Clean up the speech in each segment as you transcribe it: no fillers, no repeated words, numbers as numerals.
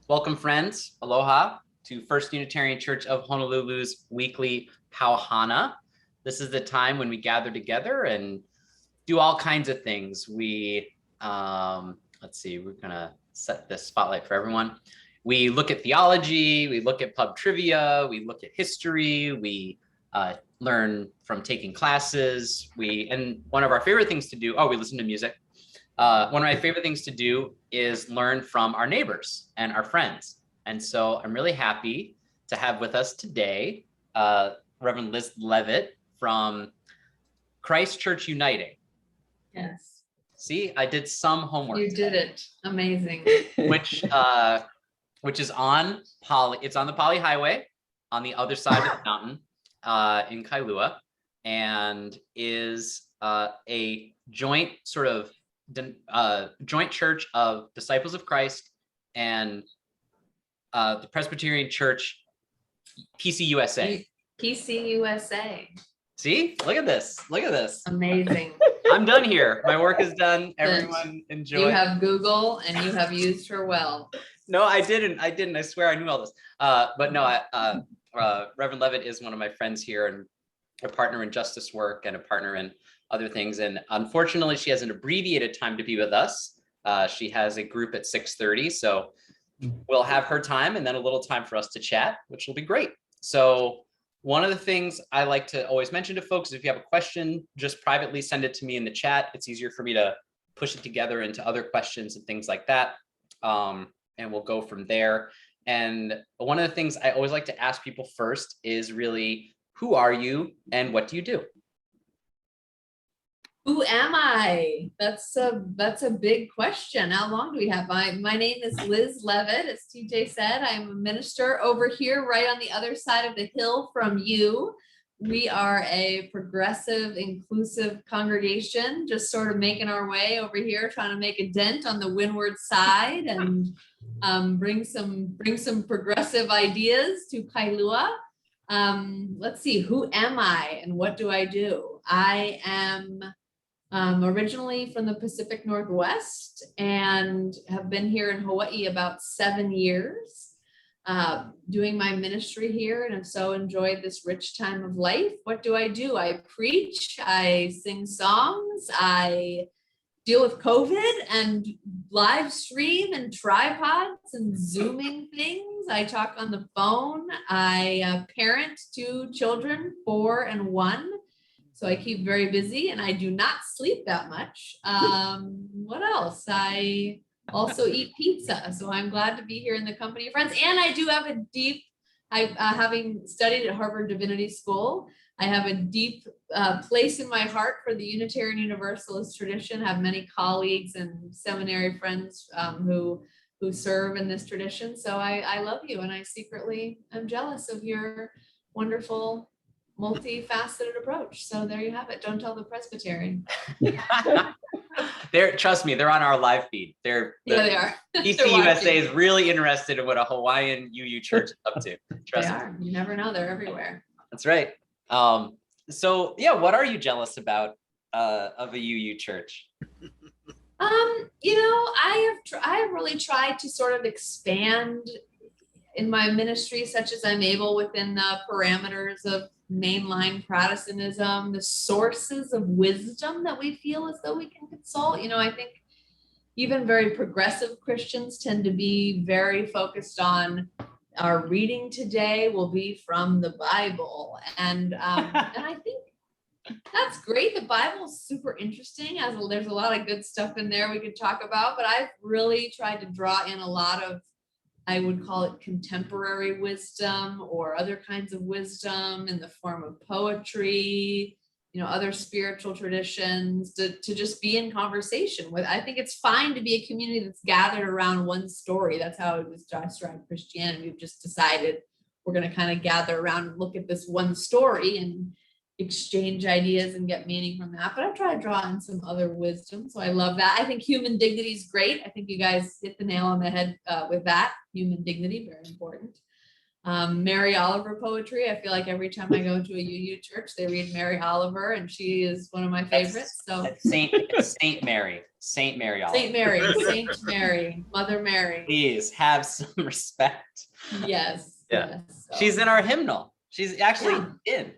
Welcome, friends. Aloha to First Unitarian Church of Honolulu's weekly Pau Hana. This is the time when we gather together and do all kinds of things. Let's see, we're gonna set this spotlight for everyone. We look at theology, we look at pub trivia, we look at history, we learn from taking classes. And one of our favorite things to do, we listen to music. One of my favorite things to do is learn from our neighbors and our friends. And so I'm really happy to have with us today, Reverend Liz Leavitt from Christ Church Uniting. Yes. See, I did some homework. You did it. Amazing. Which is on Pali. It's on the Pali Highway on the other side of the mountain in Kailua, and is a joint sort of joint church of Disciples of Christ and the Presbyterian Church PCUSA. PCUSA. See, look at this. Amazing. I'm done here. My work is done. Everyone enjoy. You have Google and you have used her well. No, I didn't. I swear I knew all this. But no, Reverend Leavitt is one of my friends here and a partner in justice work and a partner in other things. And unfortunately, she has an abbreviated time to be with us. She has a group at 6:30. So we'll have her time and then a little time for us to chat, which will be great. So one of the things I like to always mention to folks is if you have a question, just privately send it to me in the chat. It's easier for me to push it together into other questions and things like that. And we'll go from there. And one of the things I always like to ask people first is really, who are you and what do you do? Who am I? That's a big question. How long do we have? My name is Liz Leavitt, as TJ said. I'm a minister over here, right on the other side of the hill from you. We are a progressive, inclusive congregation, just sort of making our way over here, trying to make a dent on the windward side and bring some progressive ideas to Kailua. Let's see, who am I and what do I do? I am originally from the Pacific Northwest and have been here in Hawaii about 7 years, doing my ministry here, and have so enjoyed this rich time of life. What do? I preach, I sing songs, I deal with COVID and live stream and tripods and Zooming things. I talk on the phone. I parent 2 children, 4 and 1. So I keep very busy and I do not sleep that much. What else? I also eat pizza. So I'm glad to be here in the company of friends. And I do have having studied at Harvard Divinity School, I have a deep place in my heart for the Unitarian Universalist tradition. I have many colleagues and seminary friends who serve in this tradition. So I love you, and I secretly am jealous of your wonderful multifaceted approach. So there you have it. Don't tell the Presbyterian. Trust me, they're on our live feed. They are. PCUSA is really interested in what a Hawaiian UU church is up to. Trust me. You never know. They're everywhere. That's right. So yeah, what are you jealous about of a UU church? I have really tried to sort of expand in my ministry, such as I'm able, within the parameters of mainline Protestantism, the sources of wisdom that we feel as though we can consult. I think even very progressive Christians tend to be very focused on our reading today will be from the Bible. And I think that's great. The Bible is super interesting. There's a lot of good stuff in there we could talk about, but I've really tried to draw in a lot of, I would call it contemporary wisdom or other kinds of wisdom in the form of poetry, other spiritual traditions to just be in conversation with. I think it's fine to be a community that's gathered around one story. That's how it was described Christianity. We've just decided we're going to kind of gather around and look at this one story and exchange ideas and get meaning from that. But I try to draw in some other wisdom. So I love that. I think human dignity is great. I think you guys hit the nail on the head with that. Human dignity, very important. Mary Oliver poetry. I feel like every time I go to a UU church, they read Mary Oliver, and she is one of my favorites. So Saint Mary. Saint Mary Olive. Saint Mary, Saint Mary, Mother Mary. Please have some respect. Yes. Yeah. Yes. She's in our hymnal. She's actually Yeah.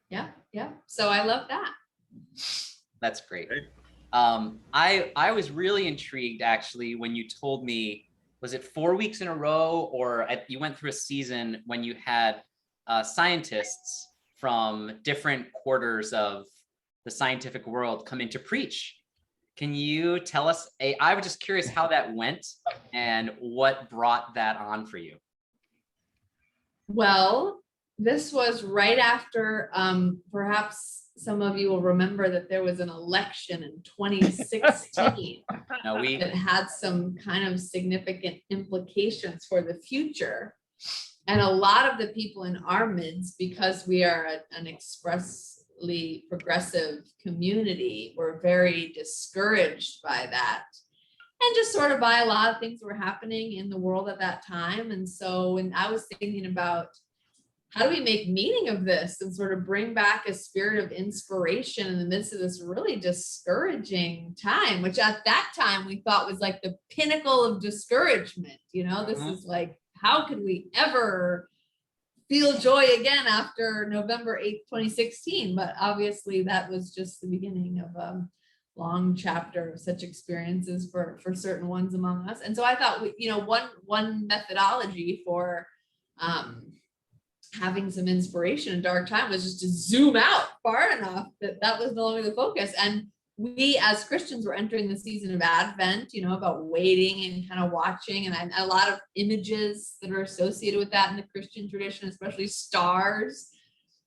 yeah. Yeah. So I love that. That's great. I was really intrigued actually when you told me, was it 4 weeks in a row, or you went through a season when you had scientists from different quarters of the scientific world come in to preach. Can you tell us, I was just curious how that went and what brought that on for you? Well, this was right after, perhaps some of you will remember that there was an election in 2016 No, that had some kind of significant implications for the future. And a lot of the people in our midst, because we are an expressly progressive community, were very discouraged by that. And just sort of by a lot of things that were happening in the world at that time. And so when I was thinking about how do we make meaning of this and sort of bring back a spirit of inspiration in the midst of this really discouraging time, which at that time we thought was like the pinnacle of discouragement. This is like, how could we ever feel joy again after November 8th, 2016? But obviously that was just the beginning of a long chapter of such experiences for certain ones among us. And so I thought, one methodology for having some inspiration in dark time was just to zoom out far enough that was no longer the focus. And we as Christians were entering the season of Advent, about waiting and kind of watching, and a lot of images that are associated with that in the Christian tradition, especially stars.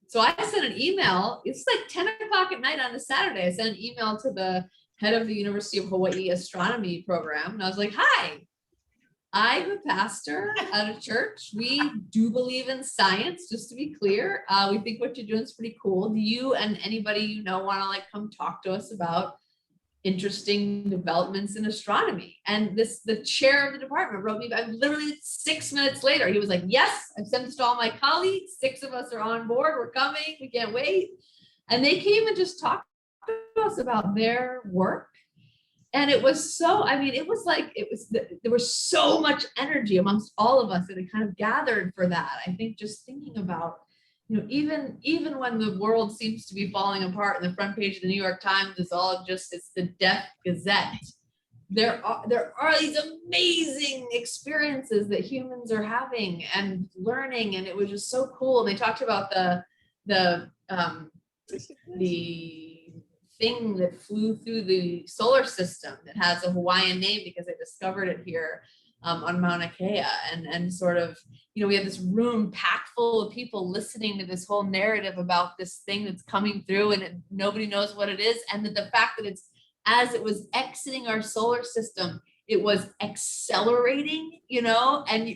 So I sent an email. It's like 10 o'clock at night on a Saturday. I sent an email to the head of the University of Hawaii astronomy program. And I was like, hi, I'm a pastor at a church. We do believe in science, just to be clear. We think what you're doing is pretty cool. Do you and anybody want to come talk to us about interesting developments in astronomy? And the chair of the department wrote me, literally 6 minutes later, he was like, yes, I've sent this to all my colleagues. 6 of us are on board. We're coming. We can't wait. And they came and just talked to us about their work. And it was so, there was so much energy amongst all of us that had kind of gathered for that. I think just thinking about, even when the world seems to be falling apart and the front page of the New York Times is all just, it's the Death Gazette. There are these amazing experiences that humans are having and learning. And it was just so cool. And they talked about the thing that flew through the solar system that has a Hawaiian name because they discovered it here on Mauna Kea, and sort of, we have this room packed full of people listening to this whole narrative about this thing that's coming through, and nobody knows what it is, and that the fact that it's, as it was exiting our solar system, it was accelerating, and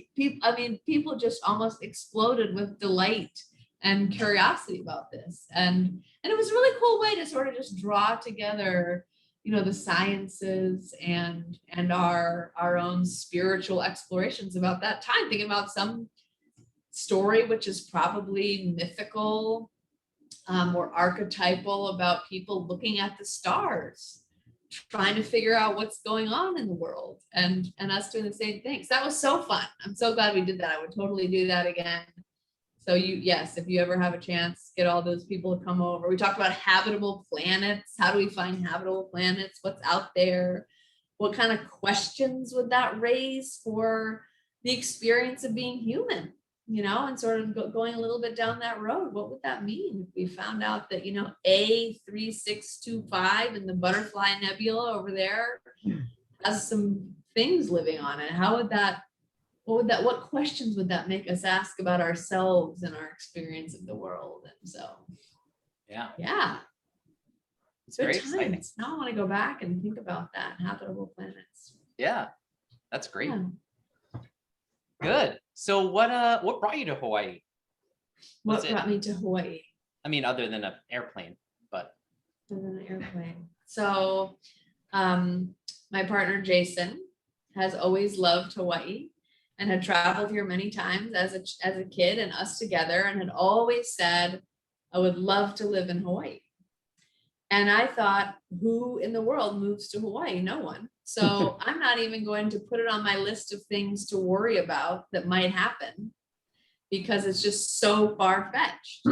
people just almost exploded with delight and curiosity about this. And it was a really cool way to sort of just draw together, the sciences and our own spiritual explorations about that time, thinking about some story which is probably mythical or archetypal about people looking at the stars, trying to figure out what's going on in the world, and us doing the same thing. So that was so fun. I'm so glad we did that. I would totally do that again. So yes, if you ever have a chance, get all those people to come over. We talked about habitable planets. How do we find habitable planets? What's out there? What kind of questions would that raise for the experience of being human? And sort of going a little bit down that road. What would that mean if we found out that, A3625 in the Butterfly Nebula over there has some things living on it? What questions would that make us ask about ourselves and our experience of the world? And so, yeah. It's very exciting. Now I want to go back and think about that, habitable planets. Yeah, that's great. Yeah. Good. So what brought you to Hawaii? What brought me to Hawaii? Other than an airplane, but. Other than an airplane. So, my partner, Jason, has always loved Hawaii and had traveled here many times as a kid and us together, and had always said, I would love to live in Hawaii. And I thought, who in the world moves to Hawaii? No one. So I'm not even going to put it on my list of things to worry about that might happen because it's just so far-fetched.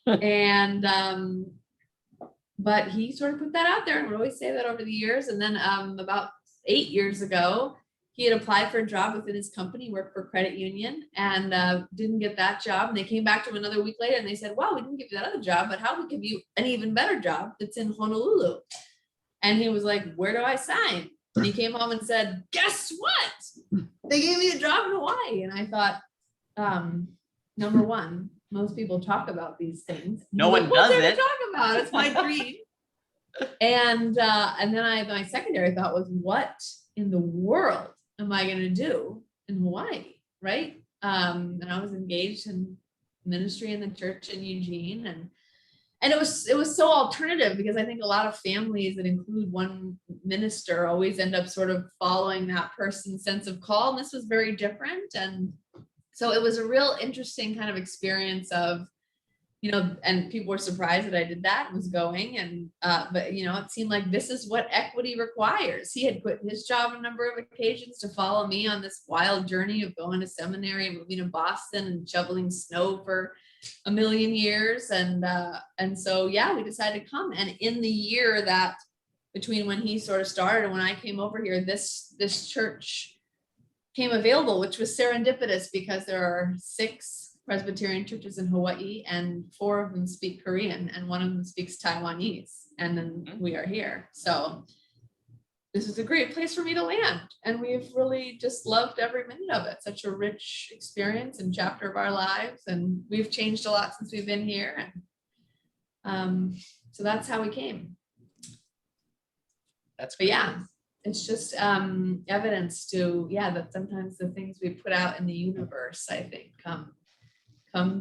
And but he sort of put that out there, and we always say that over the years. And then about 8 years ago, he had applied for a job within his company, worked for a credit union, and didn't get that job. And they came back to him another week later and they said, wow, we didn't give you that other job, but how do we give you an even better job that's in Honolulu? And he was like, where do I sign? And he came home and said, guess what? They gave me a job in Hawaii. And I thought, number one, most people talk about these things. No one does it. Talk about it's my dream. And then my secondary thought was, what in the world am I going to do in Hawaii, right? And I was engaged in ministry in the church in Eugene, and it was so alternative because I think a lot of families that include one minister always end up sort of following that person's sense of call, and this was very different. And so it was a real interesting kind of experience of, and people were surprised that I did that and was going. And, but, it seemed like this is what equity requires. He had quit his job a number of occasions to follow me on this wild journey of going to seminary and moving to Boston and shoveling snow for a million years. And so, yeah, we decided to come. And in the year that between when he sort of started and when I came over here, this church came available, which was serendipitous because there are 6 Presbyterian churches in Hawaii and 4 of them speak Korean and 1 of them speaks Taiwanese. And then we are here. So this is a great place for me to land. And we've really just loved every minute of it. Such a rich experience and chapter of our lives. And we've changed a lot since we've been here. And so that's how we came. That's great. But yeah, it's just evidence to, that sometimes the things we put out in the universe, I think, come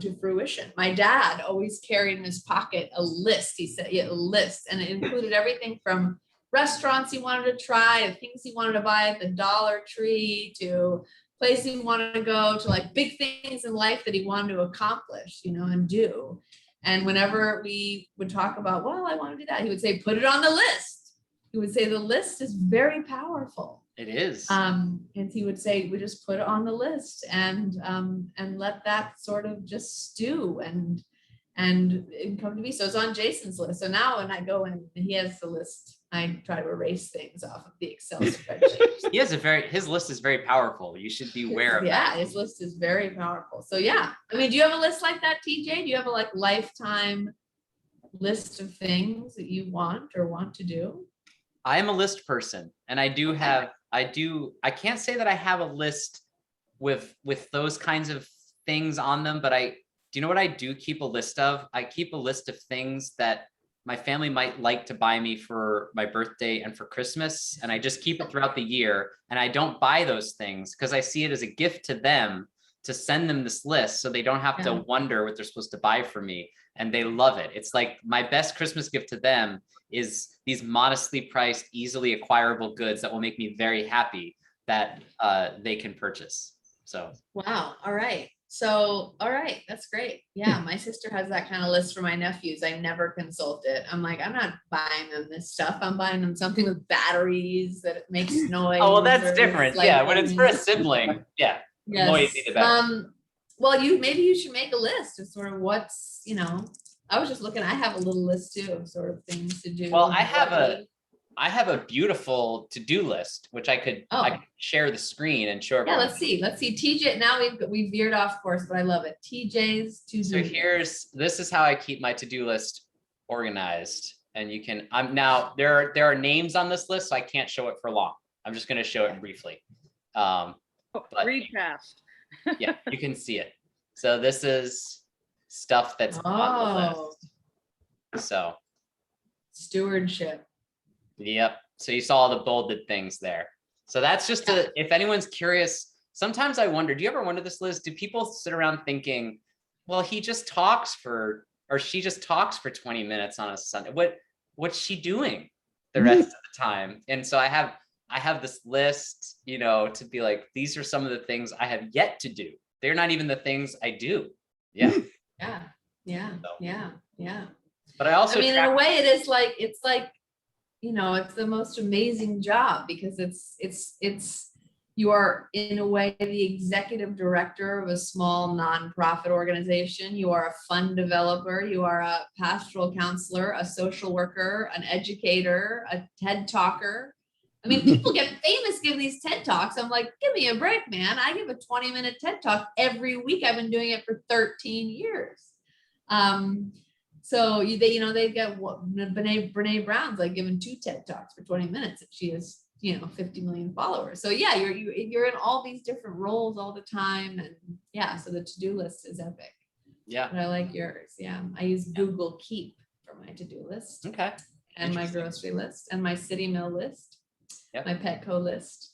to fruition. My dad always carried in his pocket a list. He said, a list, and it included everything from restaurants he wanted to try to things he wanted to buy at the Dollar Tree to places he wanted to go to, like big things in life that he wanted to accomplish, and do. And whenever we would talk about, well, I want to do that, he would say, put it on the list. He would say the list is very powerful. It is. And he would say, we just put it on the list and let that sort of just stew and come to be. So it's on Jason's list. So now when I go in and he has the list, I try to erase things off of the Excel spreadsheet. His list is very powerful. You should be aware of that. Yeah, his list is very powerful. So yeah, I mean, do you have a list like that, TJ? Do you have a lifetime list of things that you want to do? I am a list person, and I can't say that I have a list with those kinds of things on them, but do you know what I do keep a list of? I keep a list of things that my family might like to buy me for my birthday and for Christmas. And I just keep it throughout the year. And I don't buy those things because I see it as a gift to them to send them this list so they don't have to wonder what they're supposed to buy for me. And they love it. It's like my best Christmas gift to them is these modestly priced, easily acquirable goods that will make me very happy that they can purchase. So. Wow. All right. So, all right. That's great. Yeah. My sister has that kind of list for my nephews. I never consult it. I'm like, I'm not buying them this stuff. I'm buying them something with batteries that makes noise. Oh, well, that's different. Yeah. When it's for a sibling. Yeah. Yes. Noisy the better. Well, maybe you should make a list of sort of what's, I was just looking, I have a little list too of sort of things to do. Well, I have a beautiful to-do list, which I could share the screen and show everyone. Yeah, let's see. TJ, now we veered off course, but I love it. TJ's to-do. So this is how I keep my to-do list organized. And you can, there are names on this list, so I can't show it for long. I'm just going to show it briefly. Read fast. Yeah, you can see it. So this is stuff that's on the list. So stewardship. Yep. So you saw all the bolded things there. So that's just if anyone's curious, sometimes I wonder, do you ever wonder this, Liz? Do people sit around thinking, well, he just talks or she just talks for 20 minutes on a Sunday. What's she doing the rest of the time? And so I have this list, to be like, these are some of the things I have yet to do. They're not even the things I do. Yeah. Yeah. But I also I mean, in track a way, it's like, it's the most amazing job because you are in a way the executive director of a small nonprofit organization. You are a fund developer. You are a pastoral counselor, a social worker, an educator, a TED talker. I mean, people get famous giving these TED Talks. I'm like, give me a break, man. I give a 20-minute TED Talk every week. I've been doing it for 13 years. So they get Brene Brown's like giving 2 TED Talks for 20 minutes. And she has, 50 million followers. So yeah, you're in all these different roles all the time. And yeah, so the to-do list is epic. Yeah. But I like yours. Yeah. I use Google Keep for my to-do list. Okay. And my grocery list and my city mill list. Yep. My Petco list.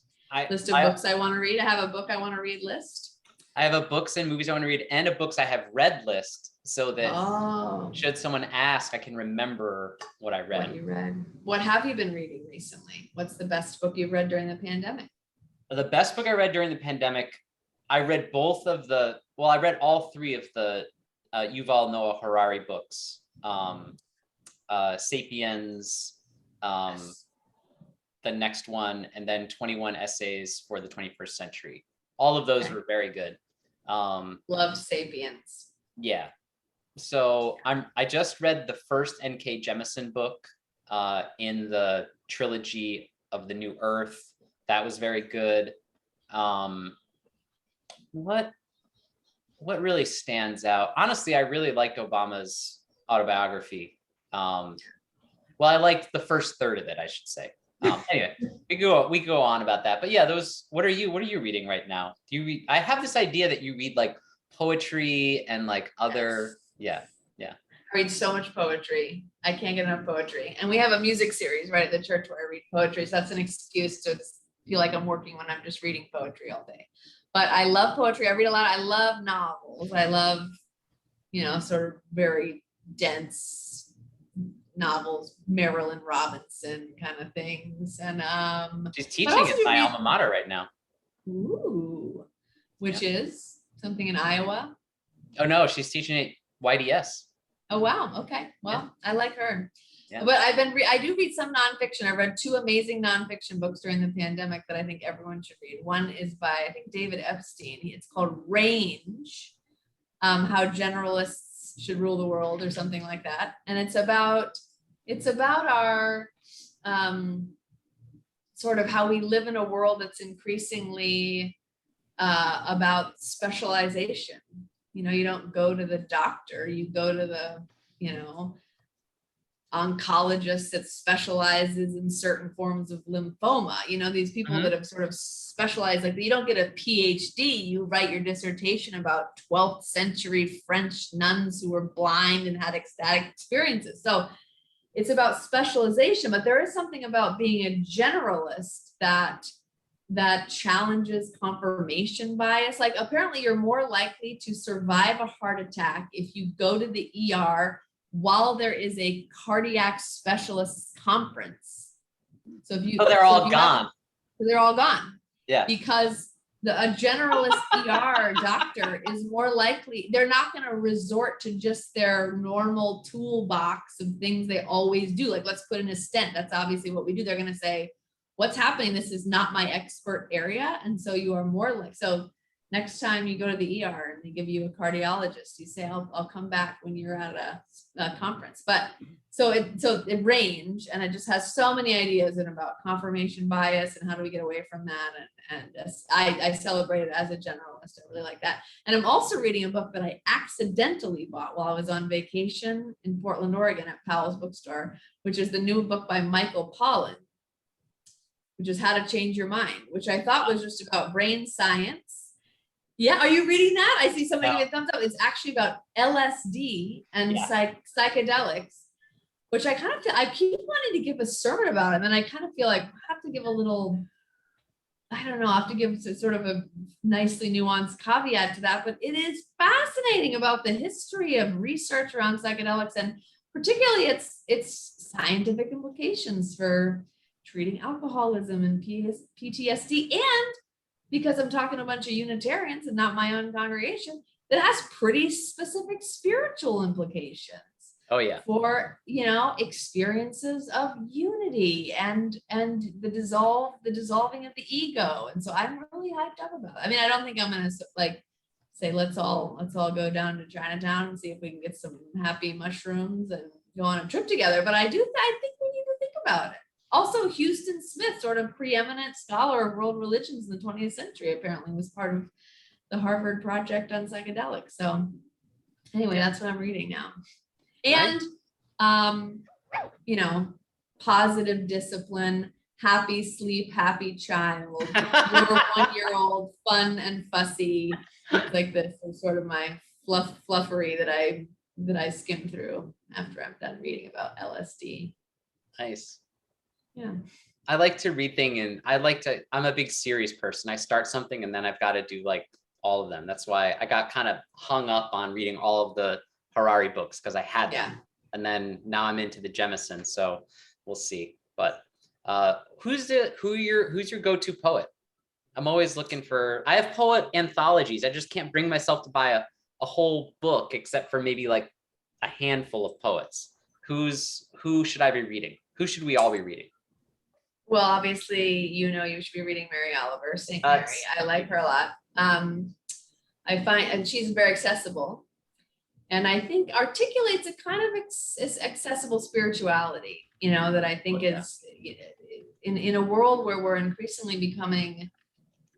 List of I books I want to read. I have a book I want to read list. I have a books and movies I want to read and a books I have read list so that should someone ask, I can remember what I read. What you read. What have you been reading recently? What's the best book you've read during the pandemic? The best book I read during the pandemic, I read I read all 3 of the Yuval Noah Harari books. Sapiens, the next one, and then 21 essays for the 21st century. All of those were very good. Love Sapiens. Yeah. So I just read the first N.K. Jemisin book in the trilogy of the New Earth. That was very good. What really stands out? Honestly, I really liked Obama's autobiography. Well, I liked the first third of it, I should say. Anyway, we go on about that. But yeah, what are you reading right now? Do you read? I have this idea that you read like poetry and like other, yes. Yeah. I read so much poetry. I can't get enough poetry. And we have a music series right at the church where I read poetry. So that's an excuse to feel like I'm working when I'm just reading poetry all day. But I love poetry. I read a lot. I love novels. I love, sort of very dense novels, Marilyn Robinson kind of things. And she's teaching at my alma mater right now. Ooh, which is something in Iowa. Oh no, she's teaching at YDS. Oh wow. Okay. Well, yeah. I like her. Yeah. But I do read some nonfiction. I read 2 amazing nonfiction books during the pandemic that I think everyone should read. One is by, I think, David Epstein. It's called Range, How Generalists Should Rule the World or something like that. And it's about our sort of how we live in a world that's increasingly about specialization. You don't go to the doctor, you go to the, oncologist that specializes in certain forms of lymphoma. These people that have sort of specialized, like you don't get a PhD, you write your dissertation about 12th century French nuns who were blind and had ecstatic experiences. So it's about specialization, but there is something about being a generalist that challenges confirmation bias. Like apparently you're more likely to survive a heart attack if you go to the ER while there is a cardiac specialist conference. So they're all gone. They're all gone. Yeah. Because a generalist ER doctor is more likely, they're not going to resort to just their normal toolbox of things they always do. Like let's put in a stent. That's obviously what we do. They're going to say, what's happening? This is not my expert area. And so you are more like, so next time you go to the ER and they give you a cardiologist, you say, I'll come back when you're at a conference. But so it range, and it just has so many ideas and about confirmation bias and how do we get away from that. And I celebrate it as a generalist. I really like that. And I'm also reading a book that I accidentally bought while I was on vacation in Portland, Oregon at Powell's bookstore, which is the new book by Michael Pollan, which is How to Change Your Mind, which I thought was just about brain science. Yeah, are you reading that? I see somebody giving a thumbs up. It's actually about LSD and psychedelics, which I keep wanting to give a sermon about it. And then I kind of feel like I have to give a little, I don't know, I have to give sort of a nicely nuanced caveat to that. But it is fascinating about the history of research around psychedelics and particularly its scientific implications for treating alcoholism and PTSD, and because I'm talking to a bunch of Unitarians and not my own congregation, that has pretty specific spiritual implications. Oh yeah. for, experiences of unity and the dissolving of the ego. And so I'm really hyped up about it. I mean, I don't think I'm gonna like say let's all go down to Chinatown and see if we can get some happy mushrooms and go on a trip together, but I think we need to think about it. Also, Houston Smith, sort of preeminent scholar of world religions in the 20th century, apparently was part of the Harvard Project on psychedelics. So anyway, that's what I'm reading now. And positive discipline, happy sleep, happy child, your 1-year-old, fun and fussy, like this is sort of my fluffery that I skim through after I'm done reading about LSD. Nice. Yeah. I like to read things, and I'm a big series person. I start something and then I've got to do like all of them. That's why I got kind of hung up on reading all of the Harari books, because I had them. And then now I'm into the Jemison, so we'll see. But who's your go-to poet? I'm always looking for, I have poet anthologies. I just can't bring myself to buy a whole book except for maybe like a handful of poets. Who should I be reading? Who should we all be reading? Well, obviously, you should be reading Mary Oliver, St. Mary. I like her a lot. I find, and she's very accessible, and I think articulates a kind of accessible spirituality, that I think is in a world where we're increasingly becoming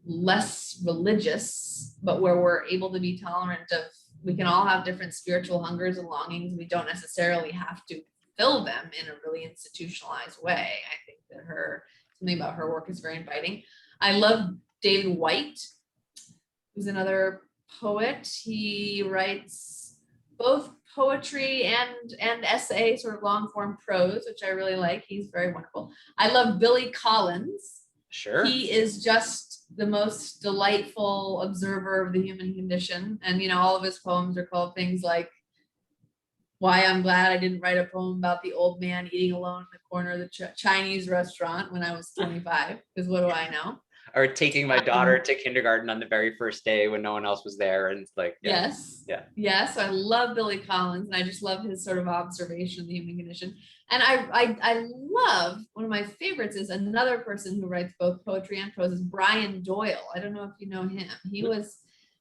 less religious, but where we're able to be tolerant of, we can all have different spiritual hungers and longings. We don't necessarily have to fill them in a really institutionalized way. I think that something about her work is very inviting. I love David White, who's another poet. He writes both poetry and essay, sort of long form prose, which I really like. He's very wonderful. I love Billy Collins. Sure. He is just the most delightful observer of the human condition. And, all of his poems are called things like Why I'm Glad I Didn't Write a Poem About the Old Man Eating Alone in the Corner of the Chinese Restaurant when I was 25, because what do I know? Or taking my daughter to kindergarten on the very first day when no one else was there. And it's like, Yes. So I love Billy Collins, and I just love his sort of observation of the human condition. And I love, one of my favorites is another person who writes both poetry and prose, is Brian Doyle. I don't know if you know him. He was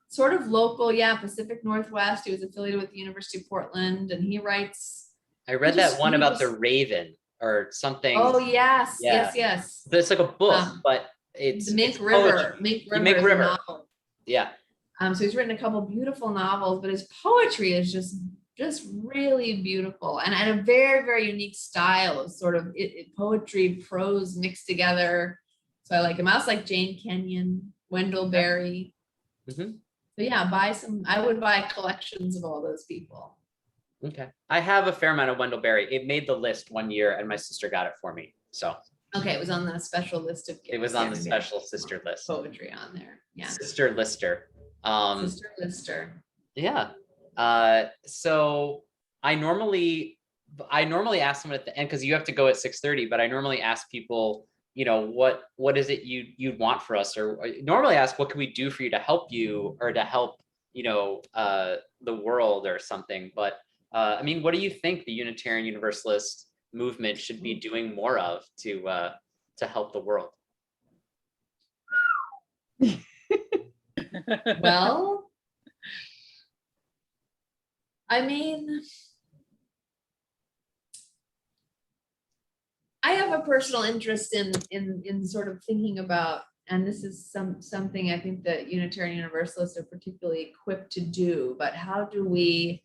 sort of local, Pacific Northwest. He was affiliated with the University of Portland, and he writes. I read that one about the Raven or something. Oh, yes. It's like a book, but it's the Mink River. Mink River. Yeah. So he's written a couple beautiful novels, but his poetry is just really beautiful, and a very, very unique style of sort of poetry, prose mixed together. So I like him. I also like Jane Kenyon, Wendell Berry. Mm-hmm. So I would buy collections of all those people. Okay. I have a fair amount of Wendell Berry. It made the list one year and my sister got it for me. So. Okay. It was on the special list of gifts. It was on the special sister list. Poetry on there. Yeah. Sister Lister. Sister Lister. Yeah. So I normally ask someone at the end, because you have to go at 6:30, but I normally ask people, what is it you'd want for us, or normally ask, what can we do for you to help you, or to help, the world or something. But I mean, what do you think the Unitarian Universalist movement should be doing more of to help the world? Well, I mean, I have a personal interest in sort of thinking about, and this is something I think that Unitarian Universalists are particularly equipped to do, but how do we,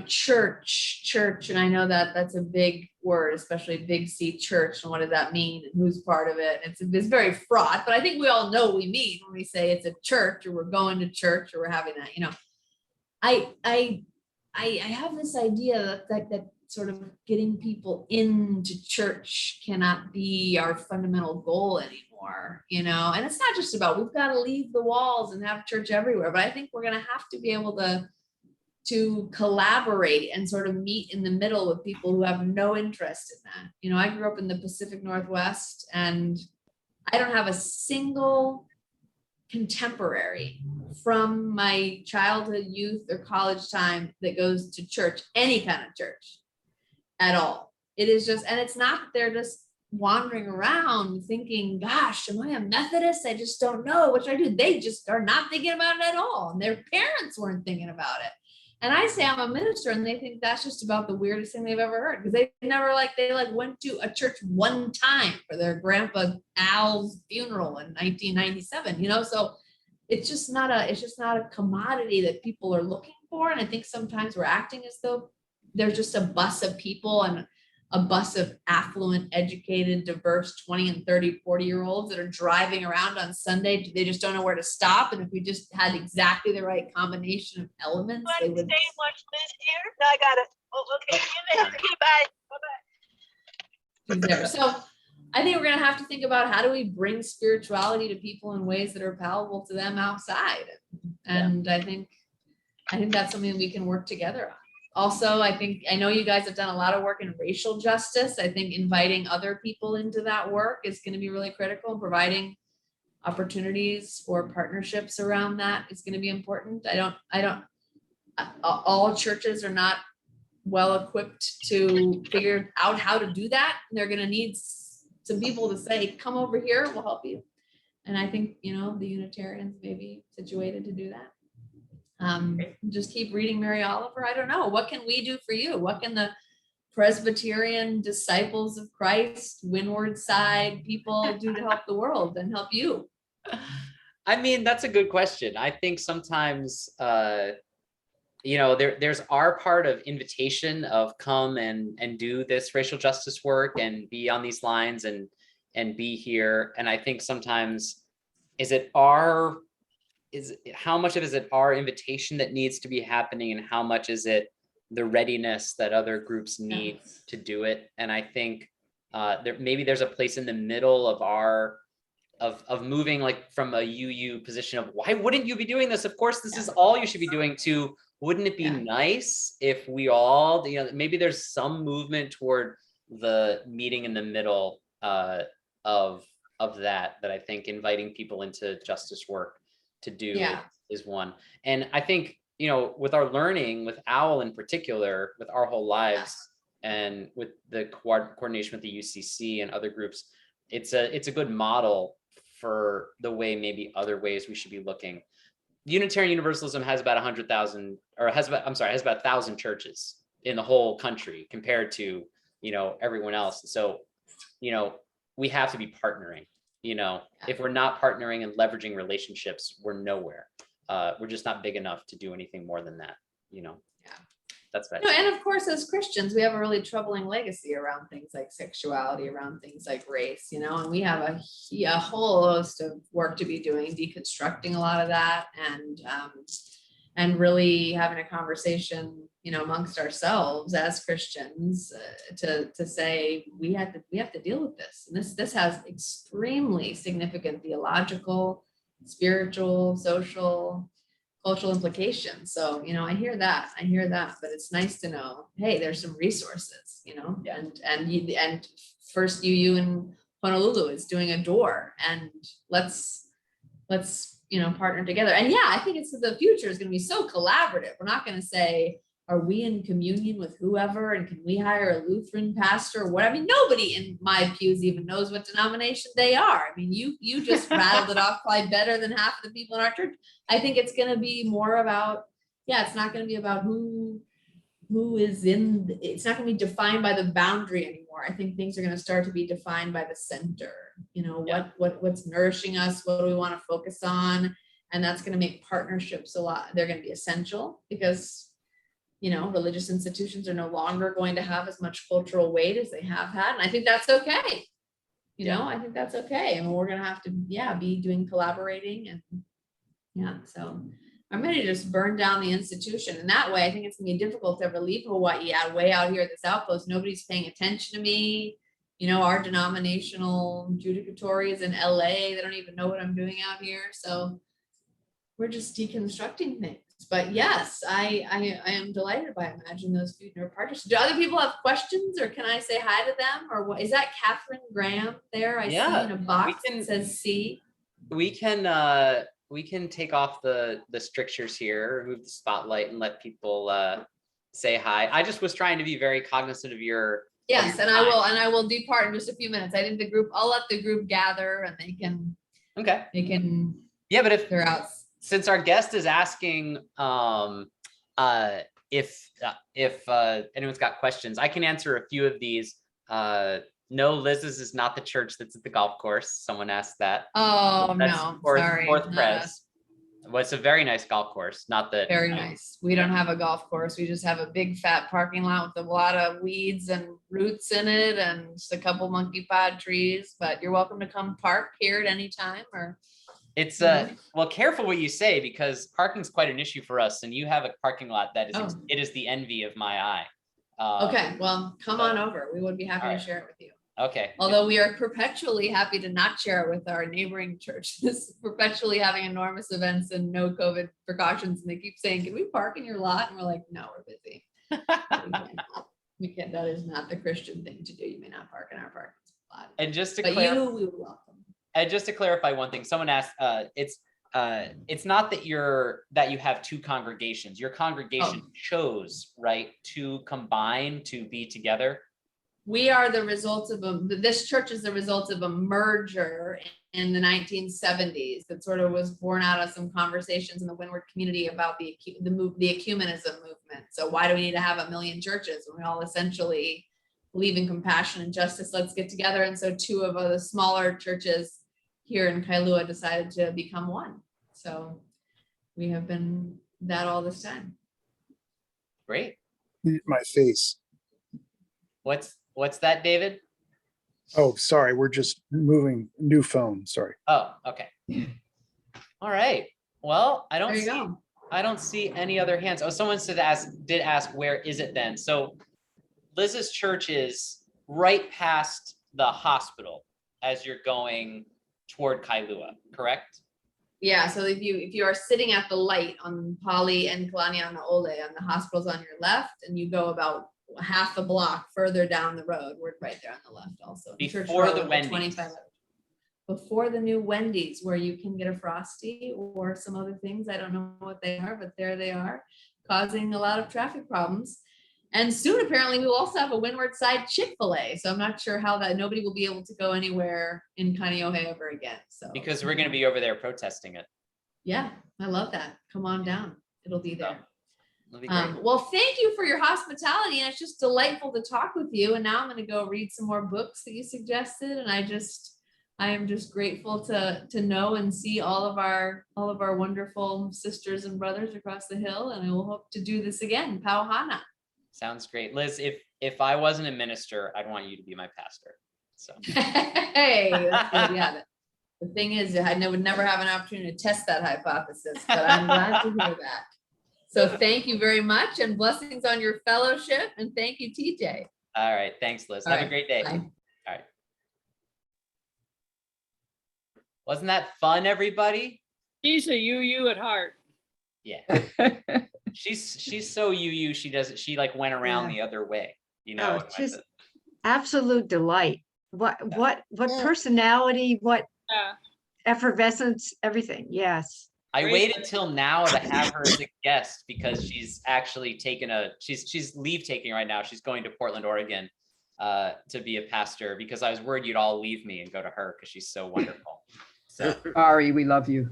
church, and I know that that's a big word, especially big C church, and what does that mean, and who's part of it? It's very fraught, but I think we all know what we mean when we say it's a church, or we're going to church, or we're having that, I have this idea that sort of getting people into church cannot be our fundamental goal anymore, and it's not just about, we've got to leave the walls and have church everywhere, but I think we're going to have to be able to collaborate and sort of meet in the middle with people who have no interest in that. I grew up in the Pacific Northwest, and I don't have a single contemporary from my childhood, youth, or college time that goes to church, any kind of church at all. It is just, and it's not that they're just wandering around thinking, gosh, am I a Methodist? I just don't know. What should I do? They just are not thinking about it at all. And their parents weren't thinking about it. And I say I'm a minister, and they think that's just about the weirdest thing they've ever heard, because they never they went to a church one time for their grandpa Al's funeral in 1997, so it's just not a commodity that people are looking for. And I think sometimes we're acting as though there's just a bus of people and a bus of affluent, educated, diverse 20 and 30, 40-year-olds that are driving around on Sunday. They just don't know where to stop. And if we just had exactly the right combination of elements, they would. Stay much, Liz here. No, I got it. Oh, okay. Bye. Bye. There. So I think we're going to have to think about, how do we bring spirituality to people in ways that are palatable to them outside? And I think that's something we can work together on. Also, I know you guys have done a lot of work in racial justice. I think inviting other people into that work is going to be really critical. Providing opportunities for partnerships around that is going to be important. All churches are not well equipped to figure out how to do that. And they're going to need some people to say, come over here, we'll help you. And I think, the Unitarians may be situated to do that. Just keep reading Mary Oliver. I don't know. What can we do for you? What can the Presbyterian Disciples of Christ, Windward Side people do to help the world and help you? I mean, that's a good question. I think sometimes, there's our part of invitation of come and do this racial justice work and be on these lines and be here. And I think sometimes, how much of it is it our invitation that needs to be happening, and how much is it the readiness that other groups need to do it? And I think there's a place in the middle of moving from a UU position of, why wouldn't you be doing this? Of course, this is all you should be doing, to wouldn't it be nice if we all, maybe there's some movement toward the meeting in the middle of that I think inviting people into justice work to do is one. And I think, with our learning, with OWL in particular, with our whole lives, and with the coordination with the UCC and other groups, it's a good model for the way maybe other ways we should be looking. Unitarian Universalism has about 100,000, or has about 1,000 churches in the whole country compared to, everyone else. So, we have to be partnering. If we're not partnering and leveraging relationships, we're nowhere. We're just not big enough to do anything more than that. That's bad. And of course, as Christians, we have a really troubling legacy around things like sexuality, around things like race, and we have a whole host of work to be doing, deconstructing a lot of that, and really having a conversation, amongst ourselves as Christians, to say we have to deal with this. And this has extremely significant theological, spiritual, social, cultural implications. So, I hear that, but it's nice to know, hey, there's some resources, and First UU in Honolulu is doing a door, and let's partner together. And I think the future is going to be so collaborative. We're not going to say, are we in communion with whoever, and can we hire a Lutheran pastor or what? I mean, nobody in my pews even knows what denomination they are. I mean, you just rattled it off probably better than half of the people in our church. I think it's going to be more about, it's not going to be about who is in, it's not going to be defined by the boundary anymore. I think things are going to start to be defined by the center, what's nourishing us, what do we want to focus on? And that's going to make partnerships they're going to be essential, because religious institutions are no longer going to have as much cultural weight as they have had. And I think that's okay. I think that's okay. And we're going to have to, be doing collaborating, and so I'm ready to just burn down the institution. And that way, I think it's gonna be difficult to ever leave Hawaii way out here at this outpost. Nobody's paying attention to me. Our denominational judicatory is in LA. They don't even know what I'm doing out here. So we're just deconstructing things. But yes, I am delighted by Imagine those future partners. Do other people have questions, or can I say hi to them? Or what is that, Catherine Graham there? I see in a box that says C. We can we can take off the strictures here, remove the spotlight, and let people say hi. I just was trying to be very cognizant of your. Yes, and I will depart in just a few minutes. I think I'll let the group gather and they can. Okay. Yeah, but if they're out. Since our guest is asking if anyone's got questions, I can answer a few of these. No, Liz's is not the church that's at the golf course. Someone asked that. Oh, That's no, fourth, sorry. Fourth Pres. Well, it's a very nice golf course. Not that Very nice. We don't have a golf course. We just have a big fat parking lot with a lot of weeds and roots in it and just a couple monkey pod trees, but you're welcome to come park here at any time or. It's well, careful what you say, because parking's quite an issue for us, and you have a parking lot that is it is the envy of my eye. Okay, well, come on over. We would be happy to share it with you. Okay. Although we are perpetually happy to not share it with our neighboring churches, perpetually having enormous events and no COVID precautions. And they keep saying, can we park in your lot? And we're like, no, we're busy. We can't, that is not the Christian thing to do. You may not park in our parking lot. And just to we would welcome. And just to clarify one thing, someone asked, it's not that you have two congregations. Your congregation chose, right, to combine, to be together. We are the result of this church is the result of a merger in the 1970s that sort of was born out of some conversations in the Windward community about the ecumenism movement. So why do we need to have 1 million churches when we all essentially believe in compassion and justice? Let's get together. And so 2 of the smaller churches here in Kailua decided to become one. So we have been that all this time. Great. My face. What's that, David? Oh, sorry. We're just moving new phone. Sorry. Oh, okay. All right. Well, I There you go. don't see any other hands. Oh, someone did ask, where is it then? So Liz's church is right past the hospital as you're going toward Kailua, correct? Yeah, so if you are sitting at the light on Pali and Kalanianaole, and the hospital's on your left, and you go about half a block further down the road, we're right there on the left also. Before the Wendy's. Before the new Wendy's, where you can get a Frosty or some other things. I don't know what they are, but there they are, causing a lot of traffic problems. And soon, apparently, we will also have a Windward Side Chick-fil-A. So I'm not sure how nobody will be able to go anywhere in Kaneohe ever again. So Because we're going to be over there protesting it. Yeah, I love that. Come on down. It'll be there. That'll be great. Well, thank you for your hospitality, and it's just delightful to talk with you. And now I'm going to go read some more books that you suggested, and I am just grateful to know and see all of our wonderful sisters and brothers across the hill, and I will hope to do this again. Pau Hana. Sounds great. Liz, if I wasn't a minister, I'd want you to be my pastor. So Hey, that's good. Yeah. The thing is, I would never have an opportunity to test that hypothesis, but I'm glad to hear that. So thank you very much, and blessings on your fellowship, and thank you, TJ. All right. Thanks, Liz. All Have right, a great day. bye. All right. Wasn't that fun, everybody? She's a UU at heart. Yeah. She's so UU. She like went around the other way, you know. Oh, just absolute delight. What personality, what effervescence, everything. Yes. I waited till now to have her as a guest because she's actually she's leave taking right now. She's going to Portland, Oregon, to be a pastor, because I was worried you'd all leave me and go to her because she's so wonderful. So Ari, we love you.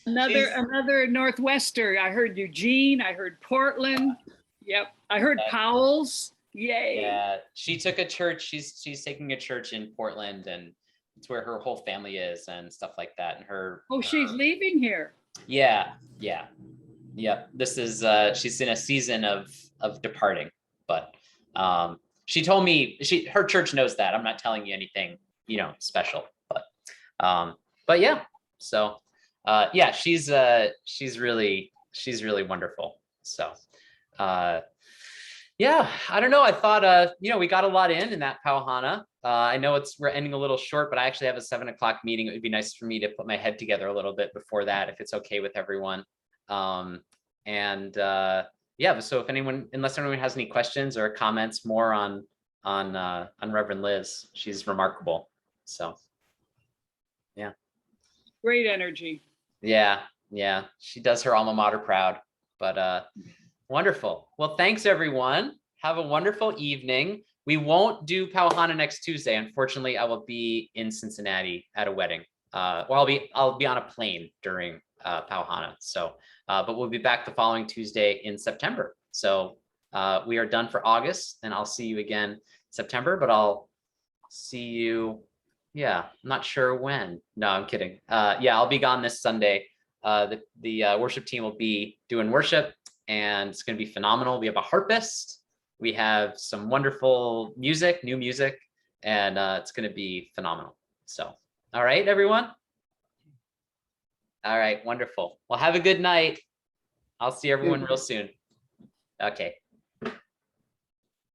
Another Northwester. I heard Eugene. I heard Portland. Yep. I heard Powell's. Yay. Yeah, she took a church. She's taking a church in Portland, and it's where her whole family is and stuff like that. And she's leaving here. Yeah. This is she's in a season of departing, but she told me her church knows that. I'm not telling you anything, special, but yeah. So yeah, she's really wonderful. So yeah, I don't know. I thought, we got a lot in that Pau Hana. I know we're ending a little short, but I actually have a 7 o'clock meeting. It would be nice for me to put my head together a little bit before that, if it's okay with everyone. Yeah, so unless anyone has any questions or comments more on Reverend Liz, she's remarkable. So, yeah. Great energy. Yeah, yeah. She does her alma mater proud. But wonderful. Well, thanks everyone. Have a wonderful evening. We won't do Pau Hana next Tuesday. Unfortunately, I will be in Cincinnati at a wedding. Well, I'll be on a plane during Pau Hana. So, but we'll be back the following Tuesday in September. So we are done for August, and I'll see you again September. But I'll see you. Yeah, I'm not sure when. No, I'm kidding. Yeah, I'll be gone this Sunday. The worship team will be doing worship, and it's going to be phenomenal. We have a harpist. We have some wonderful music, new music, and it's going to be phenomenal. So, all right, everyone. All right, wonderful. Well, have a good night. I'll see everyone real soon. Okay.